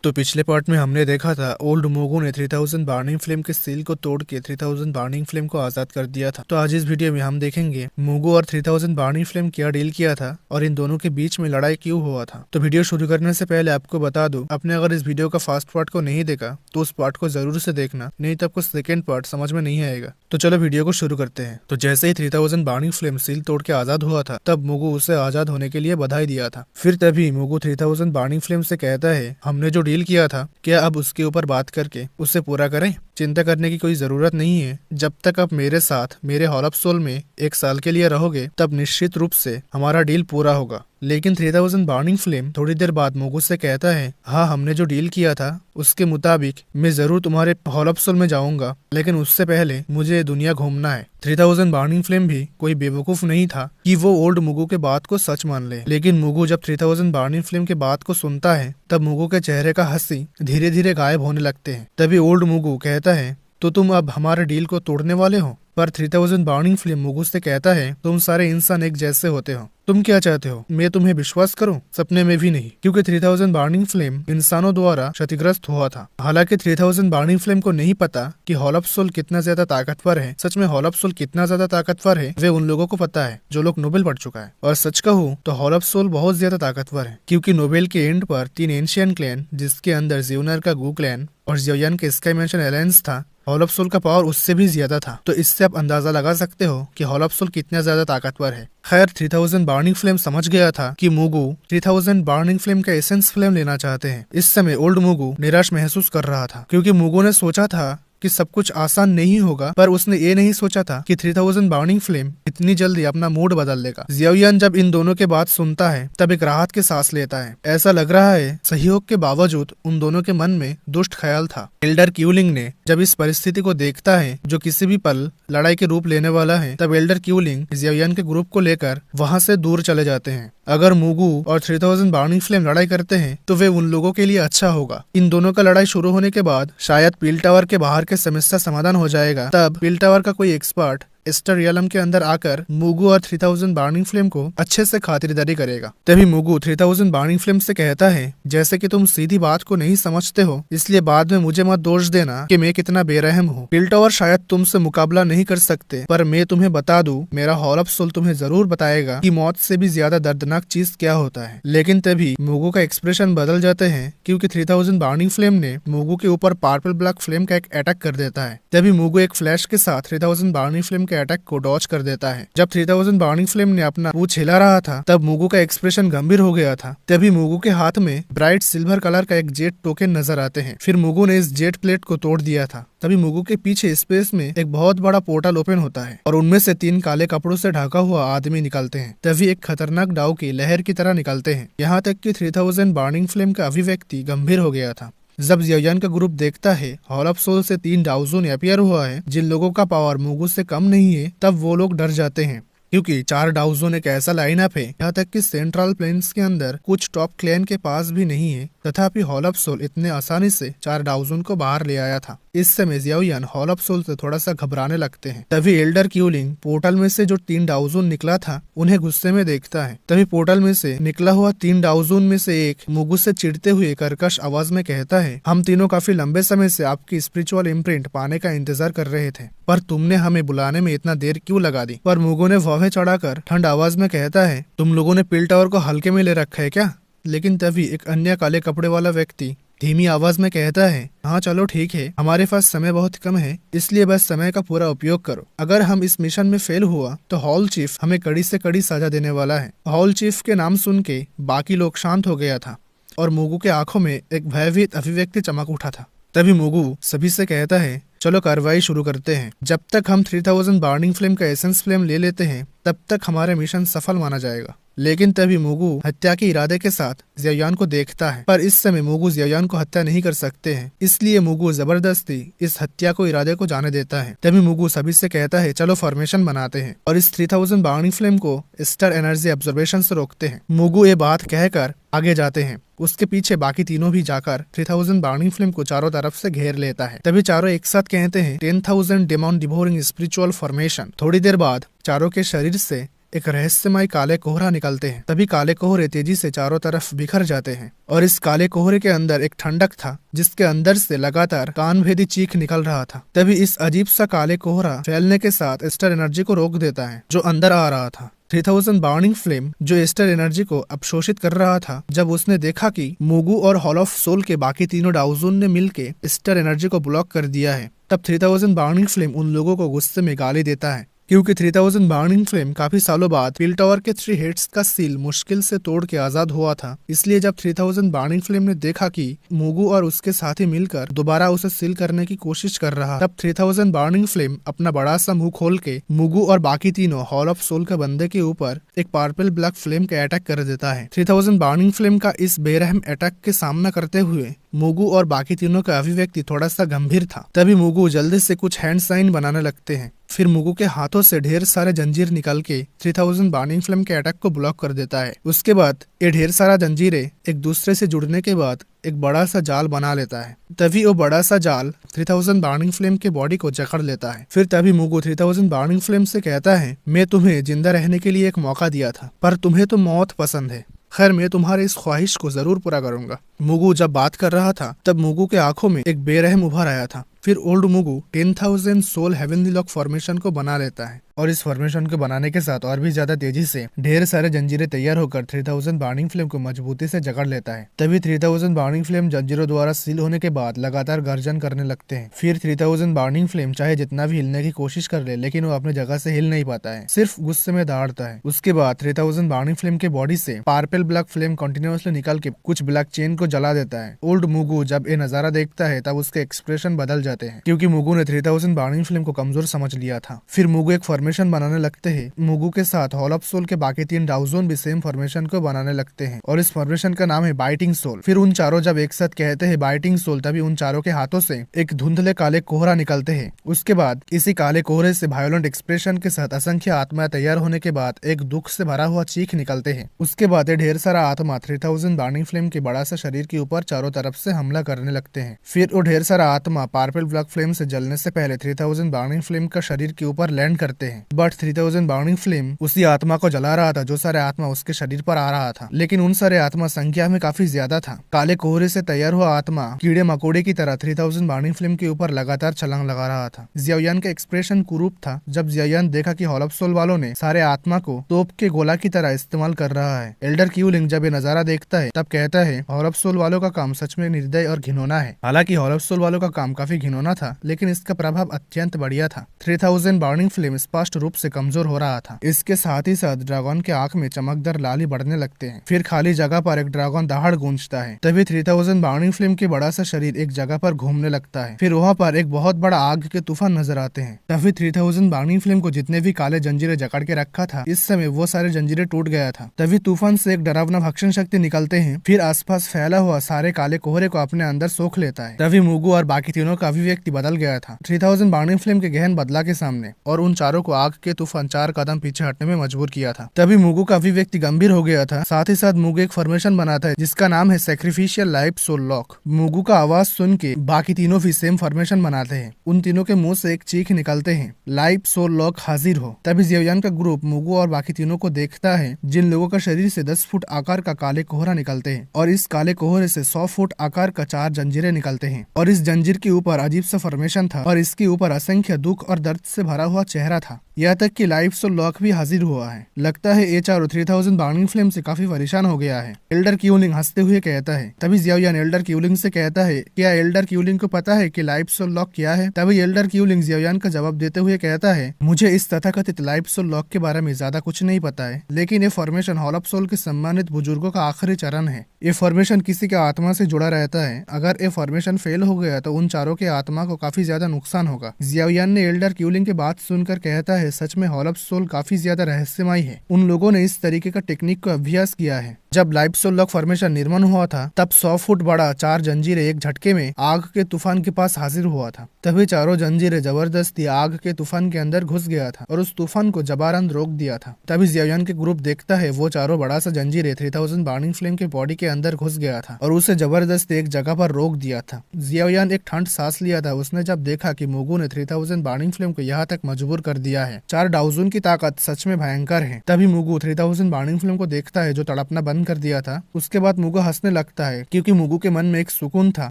तो पिछले पार्ट में हमने देखा था ओल्ड मोगू ने 3000 बर्निंग फ्लेम के सील को तोड़ के 3000 बर्निंग फ्लेम को आजाद कर दिया था। तो आज इस वीडियो में हम देखेंगे मोगू और 3000 बर्निंग फ्लेम क्या डील किया था और इन दोनों के बीच में लड़ाई क्यों हुआ था। तो वीडियो शुरू करने से पहले आपको बता दूं, आपने अगर इस वीडियो का फर्स्ट पार्ट को नहीं देखा तो उस पार्ट को जरूर से देखना, नहीं तो आपको सेकेंड पार्ट समझ में नहीं आएगा। तो चलो वीडियो को शुरू करते हैं। तो जैसे ही 3000 बर्निंग फ्लेम सील तोड़ के आजाद हुआ था तब मोगू उसे आजाद होने के लिए बधाई दिया था। फिर तभी मोगू 3000 बर्निंग फ्लेम से कहता है, हमने जो डील किया था क्या अब उसके ऊपर बात करके उसे पूरा करें। चिंता करने की कोई जरूरत नहीं है। जब तक आप मेरे साथ मेरे हॉल ऑफ सोल में 1 साल के लिए रहोगे तब निश्चित रूप से हमारा डील पूरा होगा। लेकिन 3000 बर्निंग फ्लेम थोड़ी देर बाद मोगू से कहता है, हाँ हमने जो डील किया था उसके मुताबिक मैं जरूर तुम्हारे हॉल ऑफ सोल में जाऊंगा, लेकिन उससे पहले मुझे दुनिया घूमना है। 3000 बर्निंग फ्लेम भी कोई बेवकूफ नहीं था कि वो ओल्ड मुगू के बात को सच मान ले। लेकिन मुगू जब 3000 बर्निंग फ्लेम के बात को सुनता है तब मुगू के चेहरे का हंसी धीरे धीरे गायब होने लगते हैं। तभी ओल्ड मुगू कहता है, तो तुम अब हमारे डील को तोड़ने वाले हो। पर 3000 बर्निंग फ्लेम मुगू से कहता है, तुम सारे इंसान एक जैसे होते हो, तुम क्या चाहते हो मैं तुम्हें विश्वास करूं? सपने में भी नहीं, क्योंकि 3000 बर्निंग फ्लेम इंसानों द्वारा क्षतिग्रस्त हुआ था। हालांकि 3000 बर्निंग फ्लेम को नहीं पता कि हॉल ऑफ सोल कितना ज्यादा ताकतवर है। सच में हॉल ऑफ सोल कितना ज्यादा ताकतवर है वे उन लोगों को पता है जो लोग नोबेल पढ़ चुका है। और सच कहूँ तो हॉल ऑफ सोल बहुत ज्यादा ताकतवर है, क्योंकि नोबेल के एंड पर 3 एंशियन क्लैन, जिसके अंदर ज्यूनर का गू क्लैन और जियोयान के स्काई मैंशन एलायंस था, हॉल ऑफ सोल का पावर उससे भी ज्यादा था। तो इससे आप अंदाजा लगा सकते हो कि हॉल ऑफ सोल कितना ज्यादा ताकतवर है। खैर 3000 बर्निंग फ्लेम समझ गया था कि मुगू 3000 बर्निंग फ्लेम का एसेंस फ्लेम लेना चाहते हैं। इस समय ओल्ड मुगू निराश महसूस कर रहा था, क्योंकि मुगू ने सोचा था कि सब कुछ आसान नहीं होगा, पर उसने ये नहीं सोचा था कि 3000 बर्निंग फ्लेम इतनी जल्दी अपना मूड बदल देगा। जियोयान जब इन दोनों के बात सुनता है तब एक राहत की सांस लेता है। ऐसा लग रहा है सहयोग के बावजूद उन दोनों के मन में दुष्ट ख्याल था। एल्डर क्यूलिंग ने जब इस परिस्थिति को देखता है जो किसी भी पल लड़ाई के रूप लेने वाला है, तब एल्डर क्यूलिंग जियोयान के ग्रुप को लेकर वहाँ से दूर चले जाते हैं। अगर मुगू और 3000 बर्निंग फ्लेम लड़ाई करते हैं तो वे उन लोगों के लिए अच्छा होगा। इन दोनों का लड़ाई शुरू होने के बाद शायद पील टावर के बाहर के समस्या समाधान हो जाएगा। तब पील टावर का कोई एक्सपर्ट एस्टर रियलम के अंदर आकर मुगू और 3000 बर्निंग फ्लेम को अच्छे से खातिरदारी करेगा। तभी मुगू 3000 बर्निंग फ्लेम से कहता है, जैसे कि तुम सीधी बात को नहीं समझते हो, इसलिए बाद में मुझे मत दोष देना कि मैं कितना बेरहम हूँ। पील टावर शायद तुमसे मुकाबला नहीं कर सकते, पर मैं तुम्हें बता दूं, मेरा हॉल ऑफ सोल तुम्हें जरूर बताएगा कि मौत से भी ज्यादा दर्दनाक चीज क्या होता है। लेकिन तभी मुगू का एक्सप्रेशन बदल जाते हैं, क्योंकि 3000 बर्निंग फ्लेम ने मुगू के ऊपर पर्पल ब्लैक फ्लेम का एक अटैक कर देता है। तभी मुगू एक फ्लैश के साथ 3000 बर्निंग फ्लेम के अटैक को डॉज कर देता है। जब 3000 बर्निंग फ्लेम ने अपना पूंछ हिला रहा था तब मुगू का एक्सप्रेशन गंभीर हो गया था। तभी मुगू के हाथ में ब्राइट सिल्वर कलर का एक जेट टोकन नजर आते हैं। फिर मुगू ने इस जेट प्लेट को तोड़ दिया था। तभी मुगू के पीछे स्पेस में एक बहुत बड़ा पोर्टल ओपन होता है और उनमें से 3 काले कपड़ों से ढका हुआ आदमी निकलते हैं। तभी एक खतरनाक डाउ की लहर की तरह निकलते हैं। यहाँ तक कि 3000 बर्निंग फ्लेम का अभिव्यक्ति गंभीर हो गया था। जब जियोयान का ग्रुप देखता है हॉल ऑफ सोल से 3 डाउजोन अपीयर हुआ है जिन लोगों का पावर मुगू से कम नहीं है, तब वो लोग डर जाते हैं, क्योंकि 4 डाउजोन एक ऐसा लाइनअप है यहाँ तक कि सेंट्रल प्लेन्स के अंदर कुछ टॉप क्लैन के पास भी नहीं है। तथापि हॉल ऑफ सोल इतने आसानी से 4 डाउजोन को बाहर ले आया था। इस समय जियोयान हॉल ऑफ सोल से थोड़ा सा घबराने लगते हैं। तभी एल्डर क्यूलिंग पोर्टल में से जो 3 डाउजोन निकला था उन्हें गुस्से में देखता है। तभी पोर्टल में से निकला हुआ 3 डाउजोन में से एक मुगू से चिढ़ते हुए कर्कश आवाज में कहता है, हम तीनों काफी लंबे समय से आपकी स्पिरिचुअल इम्प्रिंट पाने का इंतजार कर रहे थे, पर तुमने हमें बुलाने में इतना देर क्यों लगा दी? पर मुगू ने वावे चढ़ाकर ठंड आवाज में कहता है, तुम लोगों ने पील टावर को हल्के में ले रखा है क्या? लेकिन तभी एक अन्य काले कपड़े वाला व्यक्ति धीमी आवाज में कहता है, हाँ चलो ठीक है, हमारे पास समय बहुत कम है, इसलिए बस समय का पूरा उपयोग करो। अगर हम इस मिशन में फेल हुआ तो हॉल चीफ हमें कड़ी से कड़ी सजा देने वाला है। हॉल चीफ के नाम सुन के बाकी लोग शांत हो गया था और मुगू के आंखों में एक भयभीत अभिव्यक्ति चमक उठा था। तभी मुगू सभी से कहता है, चलो कार्रवाई शुरू करते हैं। जब तक हम 3000 बर्निंग फ्लेम का एसेंस फ्लेम ले लेते हैं तब तक हमारा मिशन सफल माना जाएगा। लेकिन तभी मुगू हत्या के इरादे के साथ जियोयान को देखता है, पर इस समय मुगू जियोयान को हत्या नहीं कर सकते हैं, इसलिए मुगू जबरदस्ती इस हत्या को इरादे को जाने देता है। तभी मुगू सभी से कहता है, चलो फॉर्मेशन बनाते हैं और इस 3000 बर्निंग फ्लेम को स्टार एनर्जी ऑब्जर्वेशन से रोकते हैं। मुगू ये बात कहकर आगे जाते हैं। उसके पीछे बाकी तीनों भी जाकर 3000 बर्निंग फ्लेम को चारों तरफ से घेर लेता है। तभी चारों एक साथ कहते हैं 10,000 डेमन डिवोरिंग स्पिरिचुअल फॉर्मेशन। थोड़ी देर बाद चारों के शरीर से एक रहस्यमय काले कोहरा निकलते हैं। तभी काले कोहरे तेजी से चारों तरफ बिखर जाते हैं और इस काले कोहरे के अंदर एक ठंडक था जिसके अंदर से लगातार कानभेदी चीख निकल रहा था। तभी इस अजीब सा काले कोहरा फैलने के साथ एस्टर एनर्जी को रोक देता है जो अंदर आ रहा था। 3000 बर्निंग फ्लेम जो एस्टर एनर्जी को अवशोषित कर रहा था, जब उसने देखा कि मुगु और हॉल ऑफ सोल के बाकी तीनों डाउजोन ने मिलकर एस्टर एनर्जी को ब्लॉक कर दिया है, तब 3000 बर्निंग फ्लेम उन लोगों को गुस्से में गाली देता है क्योंकि 3000 बर्निंग फ्लेम काफी सालों बाद पिल टावर के 3 हेड्स का सील मुश्किल से तोड़ के आजाद हुआ था। इसलिए जब 3000 बर्निंग फ्लेम ने देखा कि मुगु और उसके साथी मिलकर दोबारा उसे सील करने की कोशिश कर रहा, तब 3000 बर्निंग फ्लेम अपना बड़ा सा मुंह खोल के मुगु और बाकी तीनों हॉल ऑफ सोल के बंदे के ऊपर एक पर्पल ब्लैक फ्लेम का अटैक कर देता है। 3000 बर्निंग फ्लेम का इस बेरहम अटैक के सामना करते हुए मुगु और बाकी तीनों का अभिव्यक्ति थोड़ा सा गंभीर था। तभी मुगु जल्दी से कुछ हैंड साइन बनाने लगते हैं। फिर मुगु के हाथों से ढेर सारे जंजीर निकल के 3000 बर्निंग फ्लेम के अटैक को ब्लॉक कर देता है। उसके बाद ये ढेर सारा जंजीरें एक दूसरे से जुड़ने के बाद एक बड़ा सा जाल बना लेता है। तभी वो बड़ा सा जाल 3000 बर्निंग फ्लेम के बॉडी को जकड़ लेता है। फिर तभी मुगु 3000 बर्निंग फ्लेम से कहता है, मैं तुम्हें जिंदा रहने के लिए एक मौका दिया था, पर तुम्हें तो मौत पसंद है। खैर, मैं तुम्हारे इस ख्वाहिश को जरूर पूरा करूंगा। मुगु जब बात कर रहा था तब मुगु के आंखों में एक बेरहम उभर आया था। फिर old Mugu 10,000 soul heavenly lock formation को बना लेता है और इस फॉर्मेशन को बनाने के साथ और भी ज्यादा तेजी से ढेर सारे जंजीरें तैयार होकर 3000 बर्निंग फ्लेम को मजबूती से जकड़ लेता है। तभी 3000 बर्निंग फ्लेम जंजीरों द्वारा सील होने के बाद लगातार गर्जन करने लगते हैं। फिर 3000 बर्निंग फ्लेम चाहे जितना भी हिलने की कोशिश कर ले, लेकिन वो अपनी जगह से हिल नहीं पाता है, सिर्फ गुस्से में दहाड़ता है। उसके बाद 3000 बर्निंग फ्लेम के बॉडी से पर्पल ब्लैक फ्लेम कंटिन्यूअसली निकल के कुछ ब्लैक चेन को जला देता है। ओल्ड मुगु जब ये नजारा देखता है तब उसके एक्सप्रेशन बदल जाते हैं क्योंकि मुगु ने 3000 बर्निंग फ्लेम को कमजोर समझ लिया था। फिर मुगु एक फॉर्मेशन बनाने लगते हैं। मुगु के साथ हॉल ऑफ सोल के बाकी 3 डाउजोन भी सेम फॉर्मेशन को बनाने लगते हैं और इस फॉर्मेशन का नाम है बाइटिंग सोल। फिर उन चारों जब एक साथ कहते हैं बाइटिंग सोल, तभी उन चारों के हाथों से एक धुंधले काले कोहरा निकलते हैं। उसके बाद इसी काले कोहरे से वायोलेंट एक्सप्रेशन के साथ असंख्य आत्मा तैयार होने के बाद एक दुख से भरा हुआ चीख निकलते हैं। उसके बाद ढेर सारा आत्मा 3000 बर्निंग फ्लेम के बड़ा सा शरीर के ऊपर चारों तरफ से हमला करने लगते हैं। फिर वो ढेर सारा आत्मा पर्पल ब्लैक फ्लेम से जलने से पहले 3000 बर्निंग फ्लेम का शरीर के ऊपर लैंड करते हैं। बट 3000 बर्निंग फ्लेम उसी आत्मा को जला रहा था जो सारे आत्मा उसके शरीर पर आ रहा था, लेकिन उन सारे आत्मा संख्या में काफी ज्यादा था। काले कोहरे से तैयार हुआ आत्मा कीड़े मकोड़े की तरह 3000 बर्निंग फ्लेम के ऊपर लगातार छलांग लगा रहा था। जियायान का एक्सप्रेशन कुरूप था जब जियायान देखा कि हॉल ऑफ सोल वालों ने सारे आत्मा को तोप के गोला की तरह इस्तेमाल कर रहा है। एल्डर क्यूलिंग जब ये नजारा देखता है तब कहता है, हॉल ऑफ सोल वालों का काम सच में निर्दय और घिनौना है। हालांकि हॉल ऑफ सोल वालों का काम काफी घिनौना था, लेकिन इसका प्रभाव अत्यंत बढ़िया था। 3000 बर्निंग फ्लेम स्पष्ट रूप से कमजोर हो रहा था। इसके साथ ही साथ ड्रैगन के आंख में चमकदार लाली बढ़ने लगते हैं। फिर खाली जगह पर एक ड्रैगन दहाड़ गूंजता है। तभी 3000 बर्निंग फ्लेम के बड़ा सा शरीर एक जगह पर घूमने लगता है। फिर वहाँ पर एक बहुत बड़ा आग के तूफान नजर आते हैं। तभी 3000 बर्निंग फ्लेम को जितने भी काले जंजीरें जकड़ के रखा था, इस समय वो सारे जंजीरें टूट गया था। तभी तूफान से एक डरावना भक्षण शक्ति निकलते हैं। फिर आसपास फैला हुआ सारे काले कोहरे को अपने अंदर सोख लेता है। तभी मुगु और बाकी तीनों का अभिव्यक्ति बदल गया था 3000 बर्निंग फ्लेम के गहन बदला के सामने, और उन चारों को आग के तूफान 4 कदम पीछे हटने में मजबूर किया था। तभी मुगु का अभिव्यक्ति गंभीर हो गया था। साथ ही साथ मुगु एक फॉर्मेशन बनाता है जिसका नाम है sacrificial life soul lock. Mugu का आवाज सुन के बाकी तीनों भी सेम फॉर्मेशन बनाते हैं। उन तीनों के मुंह से एक चीख निकलते हैं, लाइफ सोल लॉक हाजिर हो। तभी जियायान का ग्रुप मुगु और बाकी तीनों को देखता है जिन लोगों का शरीर से 10 फुट आकार का काले कोहरा निकलते हैं, और इस काले कोहरे से 100 फुट आकार का 4 जंजीरें निकलते हैं, और इस जंजीर के ऊपर अजीब सा फॉर्मेशन था और इसके ऊपर असंख्य दुख और दर्द से भरा हुआ चेहरा था। यहाँ तक कि लाइफ सोल लॉक भी हाजिर हुआ है। लगता है ये चारों 3000 बर्निंग फ्लेम से काफी परेशान हो गया है। एल्डर क्यूलिंग हंसते हुए कहता है। तभी जियायान एल्डर क्यूलिंग से कहता है, क्या एल्डर क्यूलिंग को पता है कि लाइफ सोल लॉक क्या है? तभी एल्डर क्यूलिंग जियायान का जवाब देते हुए कहता है, मुझे इस तथाकथित लाइफ सोल लॉक के बारे में ज्यादा कुछ नहीं पता है, लेकिन ये फॉर्मेशन हॉल ऑफ सोल के सम्मानित बुजुर्गों का आखिरी चरण है। ये फॉर्मेशन किसी के आत्मा से जुड़ा रहता है। अगर ये फॉर्मेशन फेल हो गया तो उन चारों के आत्मा को काफी ज्यादा नुकसान होगा। जियायान ने एल्डर क्यूलिंग की बात सुनकर कहता है, सच में हॉल ऑफ सोल काफी ज्यादा रहस्यमय है। उन लोगों ने इस तरीके का टेक्निक को अभ्यास किया है जब लाइप्सो लॉक फॉर्मेशन निर्माण हुआ था तब 100 फुट बड़ा 4 जंजीरें एक झटके में आग के तूफान के पास हाजिर हुआ था। तभी चारों जंजीरें जबरदस्ती आग के तूफान के अंदर घुस गया था और उस तूफान को जबारन रोक दिया था। तभी जियाओयान के ग्रुप देखता है वो चारों बड़ा सा जंजीरें 3000 बर्निंग फ्लेम के बॉडी के अंदर घुस गया था और उसे जबरदस्ती एक जगह पर रोक दिया था। जियाओयान एक ठंड सांस लिया था उसने जब देखा कि मुगु ने 3000 बर्निंग फ्लेम को यहाँ तक मजबूर कर दिया है। 4 डाउजन की ताकत सच में भयंकर है। तभी मुगु 3000 बर्निंग फ्लेम को देखता है जो तड़पना बंद कर दिया था। उसके बाद मुगु हंसने लगता है क्योंकि मुगु के मन में एक सुकून था।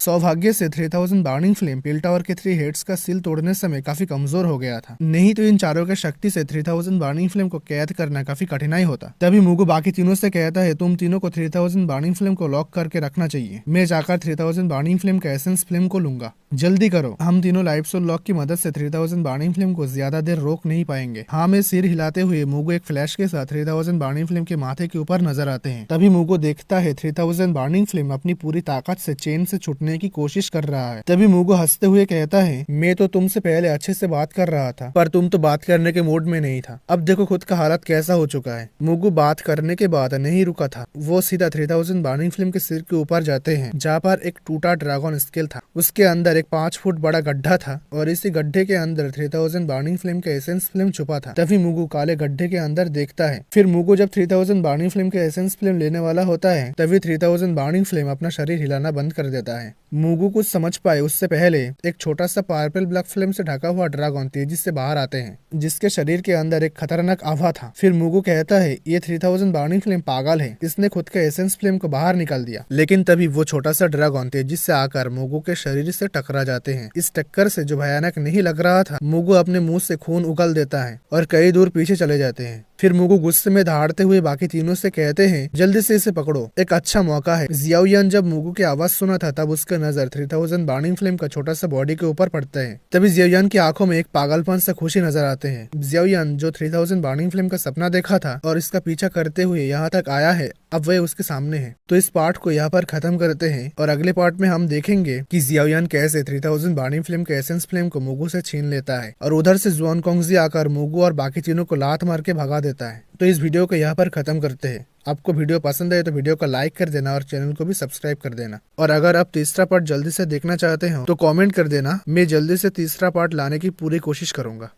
सौभाग्य से 3000 बर्निंग फ्लेम पिल टावर के 3 हेड्स का सील तोड़ने समय काफी कमजोर हो गया था, नहीं तो इन चारों के शक्ति से 3000 बर्निंग फ्लेम को कैद करना काफी कठिनाई होता। तभी मुगु बाकी तीनों से कहता है तुम तीनों को 3000 बर्निंग फ्लेम को लॉक करके रखना चाहिए, मैं जाकर 3000 बर्निंग फ्लेम का एसेंस फ्लेम को लूंगा, जल्दी करो। हम तीनों लाइप्सो लॉक की मदद से 3000 बर्निंग फ्लेम को ज्यादा देर रोक नहीं पाएंगे। हाँ में सिर हिलाते हुए मुगु एक फ्लैश के साथ 3000 बर्निंग फ्लेम के माथे के ऊपर नजर आते हैं। तभी मुगु देखता है 3000 बर्निंग फ्लेम अपनी पूरी ताकत से चेन से छूटने की कोशिश कर रहा है। तभी मुगु हंसते हुए कहता है मैं तो तुमसे पहले अच्छे से बात कर रहा था पर तुम तो बात करने के मूड में नहीं था, अब देखो खुद का हालत कैसा हो चुका है। मुगु बात करने के बाद नहीं रुका था, वो सीधा 3000 बर्निंग फ्लेम के सिर के ऊपर जाते हैं जहाँ पर एक टूटा ड्रैगन स्केल था। उसके अंदर एक 5 फुट बड़ा गड्ढा था और इसी गड्ढे के अंदर 3000 बर्निंग फ्लेम का एसेंस फ्लेम छुपा था। तभी मुगु काले गड्ढे के अंदर देखता है। फिर मुगु जब 3000 बर्निंग फ्लेम के एसेंस फ्लेम लेने वाला होता है तभी 3000 बर्निंग फ्लेम अपना शरीर हिलाना बंद कर देता है। मुगु कुछ समझ पाए उससे पहले एक छोटा सा पर्पल ब्लैक फ्लेम से ढका हुआ ड्रैगन तेजी से बाहर आते हैं जिसके शरीर के अंदर एक खतरनाक आभा था। फिर मुगु कहता है ये 3000 बर्निंग फ्लेम पागल है, इसने खुद के एसेंस फ्लेम को बाहर निकाल दिया। लेकिन तभी वो छोटा सा ड्रैगन तेजी से आकर मुगु के शरीर से टकरा जाते हैं। इस टक्कर से जो भयानक नहीं लग रहा था, मुगु अपने मुंह से खून उगल देता है और कई दूर पीछे चले जाते हैं। फिर मुगु गुस्से में दहाड़ते हुए बाकी तीनों से कहते हैं जल्दी से इसे पकड़ो, एक अच्छा मौका है। जियाओयान जब मुगु की आवाज सुना था तब उसका नजर 3000 बर्निंग फ्लेम का छोटा सा बॉडी के ऊपर पड़ता है। तभी जियाओयान की आंखों में एक पागलपन से खुशी नजर आते हैं। जियाओयान जो 3000 बर्निंग फ्लेम का सपना देखा था और इसका पीछा करते हुए यहाँ तक आया है, अब वह उसके सामने है। तो इस पार्ट को यहाँ पर खत्म करते हैं और अगले पार्ट में हम देखेंगे कि जियाओयान कैसे 3000 बर्निंग फ्लेम के एसेंस फ्लेम को मुगु से छीन लेता है और उधर से जुआन कोंगजी आकर मुगु और बाकी तीनों को लात मार के भगा देता है। तो इस वीडियो को यहाँ पर खत्म करते हैं। आपको वीडियो पसंद आए तो वीडियो को लाइक कर देना और चैनल को भी सब्सक्राइब कर देना। और अगर आप तीसरा पार्ट जल्दी से देखना चाहते हो तो कमेंट कर देना, मैं जल्दी से तीसरा पार्ट लाने की पूरी कोशिश करूंगा।